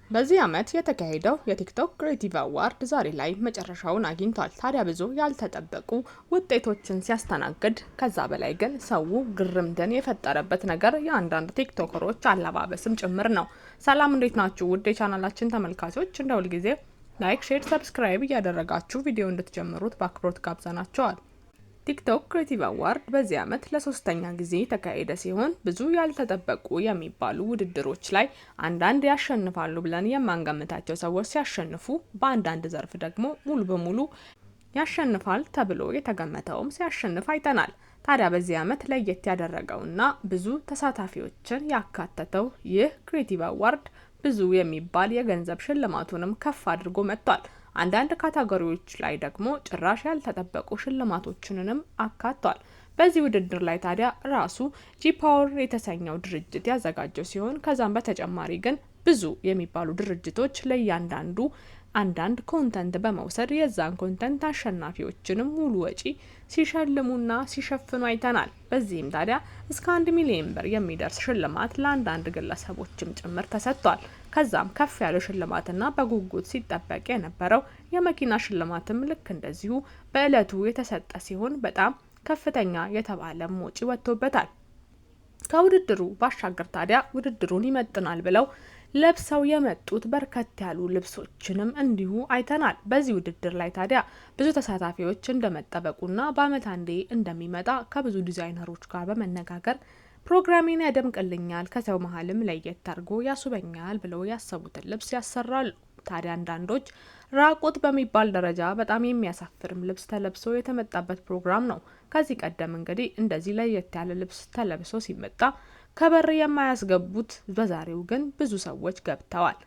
በዚህ ዓመት የተካሄደው የቲክቶክ ክሬቲቭ አዋርድ ዛሬ ላይ መጨረሻውን አግኝቷል። ታዲያ ብዙ ያልተጠበቁ ውጤቶችን ሲያስተናግድ፣ ከዛ በላይ ግን ሰው ግርምትን የፈጠረበት ነገር የአንዳንድ ቲክቶከሮች አለባበስም ጭምር ነው። ሰላም፣ እንዴት ናችሁ ውድ የቻናላችን ተመልካቾች? እንደ ሁልጊዜ ላይክ፣ ሼር፣ ሰብስክራይብ እያደረጋችሁ ቪዲዮ እንድትጀምሩት በአክብሮት ጋብዘናቸዋል። ቲክቶክ ክሬቲቭ አዋርድ በዚህ ዓመት ለሶስተኛ ጊዜ የተካሄደ ሲሆን ብዙ ያልተጠበቁ የሚባሉ ውድድሮች ላይ አንዳንድ ያሸንፋሉ ብለን የማንገምታቸው ሰዎች ሲያሸንፉ፣ በአንዳንድ ዘርፍ ደግሞ ሙሉ በሙሉ ያሸንፋል ተብሎ የተገመተውም ሲያሸንፍ አይተናል። ታዲያ በዚህ ዓመት ለየት ያደረገውና ብዙ ተሳታፊዎችን ያካተተው ይህ ክሬቲቭ አዋርድ ብዙ የሚባል የገንዘብ ሽልማቱንም ከፍ አድርጎ መጥቷል። አንዳንድ ካታጎሪዎች ላይ ደግሞ ጭራሽ ያልተጠበቁ ሽልማቶችንም አካቷል። በዚህ ውድድር ላይ ታዲያ ራሱ ጂፓወር የተሰኘው ድርጅት ያዘጋጀው ሲሆን ከዛም በተጨማሪ ግን ብዙ የሚባሉ ድርጅቶች ለእያንዳንዱ አንዳንድ ኮንተንት በመውሰድ የዛን ኮንተንት አሸናፊዎችንም ሙሉ ወጪ ሲሸልሙና ሲሸፍኑ አይተናል። በዚህም ታዲያ እስከ 1 ሚሊዮን ብር የሚደርስ ሽልማት ለአንዳንድ ግለሰቦችም ጭምር ተሰጥቷል። ከዛም ከፍ ያለ ሽልማትና በጉጉት ሲጠበቅ የነበረው የመኪና ሽልማትም ልክ እንደዚሁ በእለቱ የተሰጠ ሲሆን በጣም ከፍተኛ የተባለ ወጪ ወጥቶበታል። ከውድድሩ ባሻገር ታዲያ ውድድሩን ይመጥናል ብለው ለብሰው የመጡት በርከት ያሉ ልብሶችንም እንዲሁ አይተናል። በዚህ ውድድር ላይ ታዲያ ብዙ ተሳታፊዎች እንደመጠበቁና በዓመት አንዴ እንደሚመጣ ከብዙ ዲዛይነሮች ጋር በመነጋገር ፕሮግራሜን ያደምቅልኛል፣ ከሰው መሀልም ለየት አድርጎ ያስውበኛል ብለው ያሰቡትን ልብስ ያሰራሉ። ታዲያ አንዳንዶች ራቁት በሚባል ደረጃ በጣም የሚያሳፍርም ልብስ ተለብሶ የተመጣበት ፕሮግራም ነው። ከዚህ ቀደም እንግዲህ እንደዚህ ለየት ያለ ልብስ ተለብሶ ሲመጣ ከበር የማያስገቡት፣ በዛሬው ግን ብዙ ሰዎች ገብተዋል።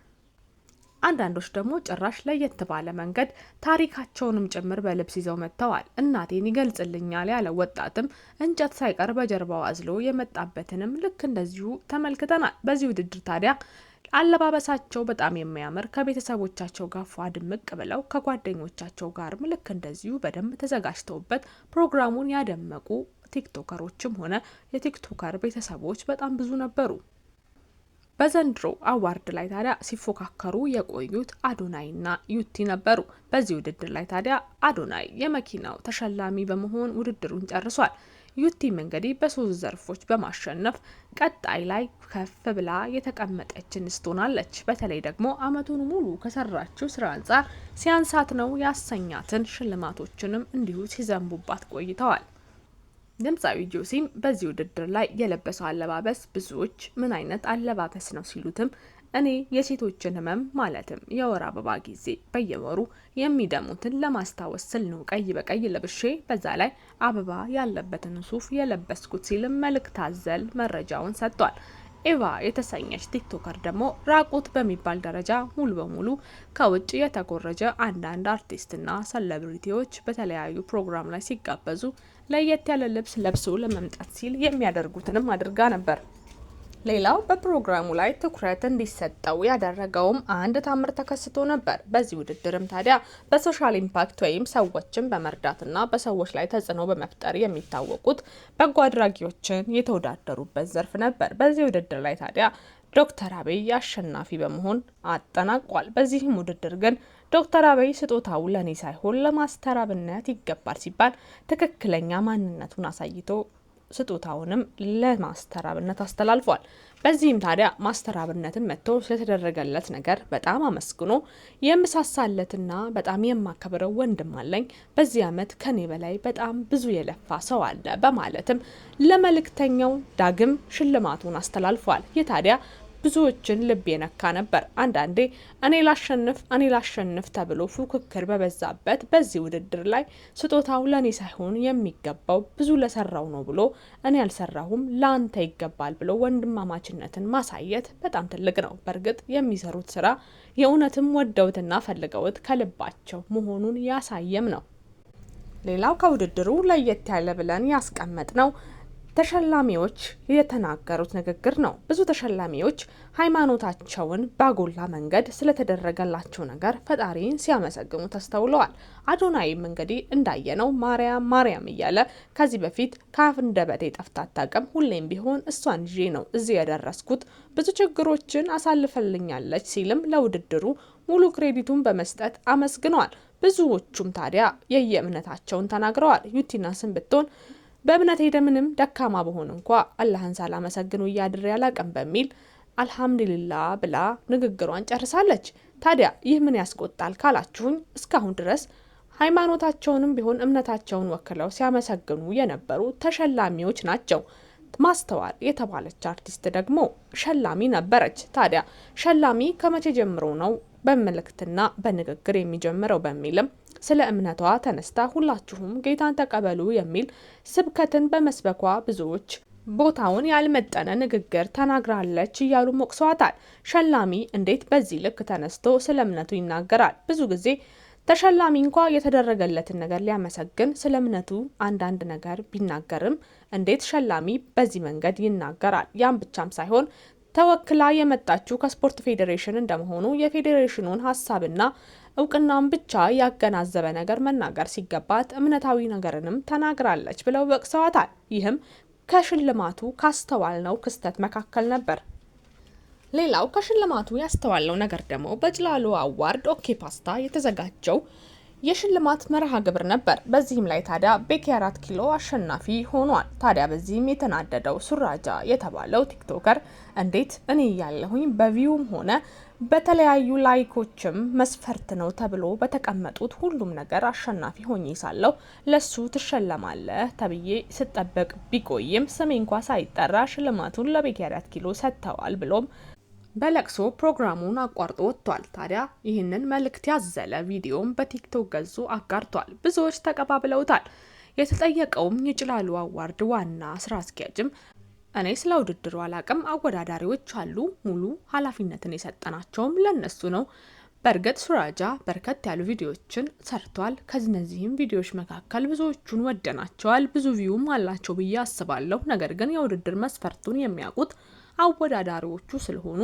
አንዳንዶች ደግሞ ጭራሽ ለየት ባለ መንገድ ታሪካቸውንም ጭምር በልብስ ይዘው መጥተዋል። እናቴን ይገልጽልኛል ያለ ወጣትም እንጨት ሳይቀር በጀርባው አዝሎ የመጣበትንም ልክ እንደዚሁ ተመልክተናል። በዚህ ውድድር ታዲያ አለባበሳቸው በጣም የሚያምር ከቤተሰቦቻቸው ጋር ፏ ድምቅ ብለው ከጓደኞቻቸው ጋርም ልክ እንደዚሁ በደንብ ተዘጋጅተውበት ፕሮግራሙን ያደመቁ ቲክቶከሮችም ሆነ የቲክቶከር ቤተሰቦች በጣም ብዙ ነበሩ። በዘንድሮ አዋርድ ላይ ታዲያ ሲፎካከሩ የቆዩት አዶናይና ዩቲ ነበሩ። በዚህ ውድድር ላይ ታዲያ አዶናይ የመኪናው ተሸላሚ በመሆን ውድድሩን ጨርሷል። ዩቲም እንግዲህ በሶስት ዘርፎች በማሸነፍ ቀጣይ ላይ ከፍ ብላ የተቀመጠችን ስትሆናለች። በተለይ ደግሞ አመቱን ሙሉ ከሰራችው ስራ አንጻር ሲያንሳት ነው ያሰኛትን ሽልማቶችንም እንዲሁ ሲዘንቡባት ቆይተዋል። ድምፃዊ ጆሲም በዚህ ውድድር ላይ የለበሰው አለባበስ ብዙዎች ምን አይነት አለባበስ ነው ሲሉትም እኔ የሴቶችን ህመም ማለትም የወር አበባ ጊዜ በየወሩ የሚደሙትን ለማስታወስ ስል ነው ቀይ በቀይ ለብሼ በዛ ላይ አበባ ያለበትን ሱፍ የለበስኩት ሲልም መልእክት አዘል መረጃውን ሰጥቷል። ኤቫ የተሰኘች ቲክቶከር ደግሞ ራቁት በሚባል ደረጃ ሙሉ በሙሉ ከውጭ የተኮረጀ አንዳንድ አርቲስትና ሰለብሪቲዎች በተለያዩ ፕሮግራም ላይ ሲጋበዙ ለየት ያለ ልብስ ለብሶ ለመምጣት ሲል የሚያደርጉትንም አድርጋ ነበር። ሌላው በፕሮግራሙ ላይ ትኩረት እንዲሰጠው ያደረገውም አንድ ታምር ተከስቶ ነበር። በዚህ ውድድርም ታዲያ በሶሻል ኢምፓክት ወይም ሰዎችን በመርዳትና በሰዎች ላይ ተጽዕኖ በመፍጠር የሚታወቁት በጎ አድራጊዎችን የተወዳደሩበት ዘርፍ ነበር። በዚህ ውድድር ላይ ታዲያ ዶክተር አብይ አሸናፊ በመሆን አጠናቋል። በዚህም ውድድር ግን ዶክተር አብይ ስጦታው ለኔ ሳይሆን ለማስተር አብነት ይገባል ሲባል ትክክለኛ ማንነቱን አሳይቶ ስጦታውንም ለማስተር አብነት አስተላልፏል። በዚህም ታዲያ ማስተር አብነትን መጥቶ ስለተደረገለት ነገር በጣም አመስግኖ የምሳሳለትና በጣም የማከብረው ወንድም አለኝ፣ በዚህ ዓመት ከኔ በላይ በጣም ብዙ የለፋ ሰው አለ በማለትም ለመልእክተኛው ዳግም ሽልማቱን አስተላልፏል። ይህ ታዲያ ብዙዎችን ልብ የነካ ነበር። አንዳንዴ እኔ ላሸንፍ ተብሎ ፉክክር በበዛበት በዚህ ውድድር ላይ ስጦታው ለኔ ሳይሆን የሚገባው ብዙ ለሰራው ነው ብሎ እኔ ያልሰራሁም ለአንተ ይገባል ብሎ ወንድማማችነትን ማሳየት በጣም ትልቅ ነው። በእርግጥ የሚሰሩት ስራ የእውነትም ወደውትና ፈልገውት ከልባቸው መሆኑን ያሳየም ነው። ሌላው ከውድድሩ ለየት ያለ ብለን ያስቀመጥ ነው ተሸላሚዎች የተናገሩት ንግግር ነው። ብዙ ተሸላሚዎች ሃይማኖታቸውን ባጎላ መንገድ ስለተደረገላቸው ነገር ፈጣሪን ሲያመሰግኑ ተስተውለዋል። አዶናይም እንግዲህ እንዳየነው ማርያም ማርያም እያለ ከዚህ በፊት ከአፍ አንደበቴ ጠፍታ አታውቅም፣ ሁሌም ቢሆን እሷን ይዤ ነው እዚህ የደረስኩት፣ ብዙ ችግሮችን አሳልፈልኛለች ሲልም ለውድድሩ ሙሉ ክሬዲቱን በመስጠት አመስግነዋል። ብዙዎቹም ታዲያ የየእምነታቸውን ተናግረዋል። ዩቲናስን ብትሆን በእምነቴ ምንም ደካማ በሆን እንኳ አላህን ሳላመሰግኑ እያድሬ አላቅም በሚል አልሐምዱሊላህ ብላ ንግግሯን ጨርሳለች። ታዲያ ይህ ምን ያስቆጣል ካላችሁኝ እስካሁን ድረስ ሃይማኖታቸውንም ቢሆን እምነታቸውን ወክለው ሲያመሰግኑ የነበሩ ተሸላሚዎች ናቸው። ማስተዋል የተባለች አርቲስት ደግሞ ሸላሚ ነበረች። ታዲያ ሸላሚ ከመቼ ጀምሮ ነው በመልእክትና በንግግር የሚጀምረው በሚልም ስለ እምነቷ ተነስታ ሁላችሁም ጌታን ተቀበሉ የሚል ስብከትን በመስበኳ ብዙዎች ቦታውን ያልመጠነ ንግግር ተናግራለች እያሉ ሞቅሰዋታል። ሸላሚ እንዴት በዚህ ልክ ተነስቶ ስለ እምነቱ ይናገራል? ብዙ ጊዜ ተሸላሚ እንኳ የተደረገለትን ነገር ሊያመሰግን ስለ እምነቱ አንዳንድ ነገር ቢናገርም እንዴት ሸላሚ በዚህ መንገድ ይናገራል? ያም ብቻም ሳይሆን ተወክላ የመጣችው ከስፖርት ፌዴሬሽን እንደመሆኑ የፌዴሬሽኑን ሀሳብና እውቅናን ብቻ ያገናዘበ ነገር መናገር ሲገባት እምነታዊ ነገርንም ተናግራለች ብለው ወቅሰዋታል። ይህም ከሽልማቱ ካስተዋልነው ክስተት መካከል ነበር። ሌላው ከሽልማቱ ያስተዋልነው ነገር ደግሞ በጭላሎ አዋርድ ኦኬ ፓስታ የተዘጋጀው የሽልማት መርሃ ግብር ነበር። በዚህም ላይ ታዲያ ቤኪ 4 ኪሎ አሸናፊ ሆኗል። ታዲያ በዚህም የተናደደው ሱራጃ የተባለው ቲክቶከር እንዴት እኔ ያለሁኝ በቪውም ሆነ በተለያዩ ላይኮችም መስፈርት ነው ተብሎ በተቀመጡት ሁሉም ነገር አሸናፊ ሆኜ ሳለሁ ለሱ ትሸለማለህ ተብዬ ስጠበቅ ቢቆይም ስሜ እንኳ ሳይጠራ ሽልማቱን ለቤኪ 4 ኪሎ ሰጥተዋል ብሎም በለቅሶ ፕሮግራሙን አቋርጦ ወጥቷል። ታዲያ ይህንን መልእክት ያዘለ ቪዲዮም በቲክቶክ ገጹ አጋርቷል። ብዙዎች ተቀባብለውታል። የተጠየቀውም የጭላሎ አዋርድ ዋና ስራ አስኪያጅም እኔ ስለ ውድድሩ አላቅም፣ አወዳዳሪዎች አሉ፣ ሙሉ ኃላፊነትን የሰጠናቸውም ለነሱ ነው። በእርግጥ ሱራጃ በርከት ያሉ ቪዲዮዎችን ሰርቷል። ከነዚህም ቪዲዮዎች መካከል ብዙዎቹን ወደናቸዋል፣ ብዙ ቪውም አላቸው ብዬ አስባለሁ። ነገር ግን የውድድር መስፈርቱን የሚያውቁት አወዳዳሪዎቹ ስለሆኑ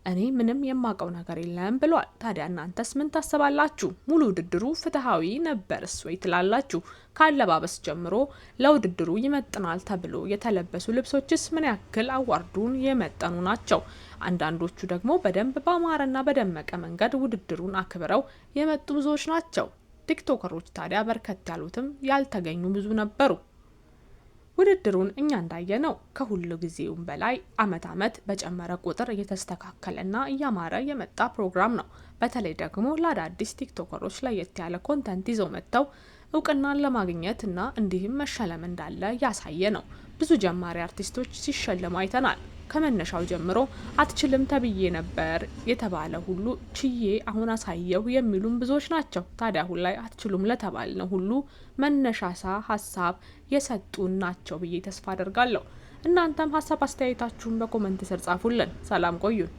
እኔ ምንም የማውቀው ነገር የለም ብሏል። ታዲያ እናንተስ ምን ታስባላችሁ? ሙሉ ውድድሩ ፍትሃዊ ነበርስ ወይ ትላላችሁ? ካለባበስ ጀምሮ ለውድድሩ ይመጥናል ተብሎ የተለበሱ ልብሶችስ ምን ያክል አዋርዱን የመጠኑ ናቸው? አንዳንዶቹ ደግሞ በደንብ በአማረና በደመቀ መንገድ ውድድሩን አክብረው የመጡ ብዙዎች ናቸው። ቲክቶከሮች ታዲያ በርከት ያሉትም ያልተገኙ ብዙ ነበሩ። ውድድሩን እኛ እንዳየነው ከሁሉ ጊዜውም በላይ አመት በጨመረ ቁጥር እየተስተካከለና እያማረ የመጣ ፕሮግራም ነው። በተለይ ደግሞ ለአዳዲስ ቲክቶከሮች ለየት ያለ ኮንተንት ይዘው መጥተው እውቅናን ለማግኘት እና እንዲህም መሸለም እንዳለ ያሳየ ነው። ብዙ ጀማሪ አርቲስቶች ሲሸለሙ አይተናል። ከመነሻው ጀምሮ አትችልም ተብዬ ነበር የተባለ ሁሉ ችዬ አሁን አሳየው የሚሉም ብዙዎች ናቸው። ታዲያ አሁን ላይ አትችሉም ለተባልነው ሁሉ መነሻሳ ሀሳብ የሰጡን ናቸው ብዬ ተስፋ አደርጋለሁ። እናንተም ሀሳብ አስተያየታችሁን በኮመንት ስር ጻፉልን። ሰላም ቆዩን።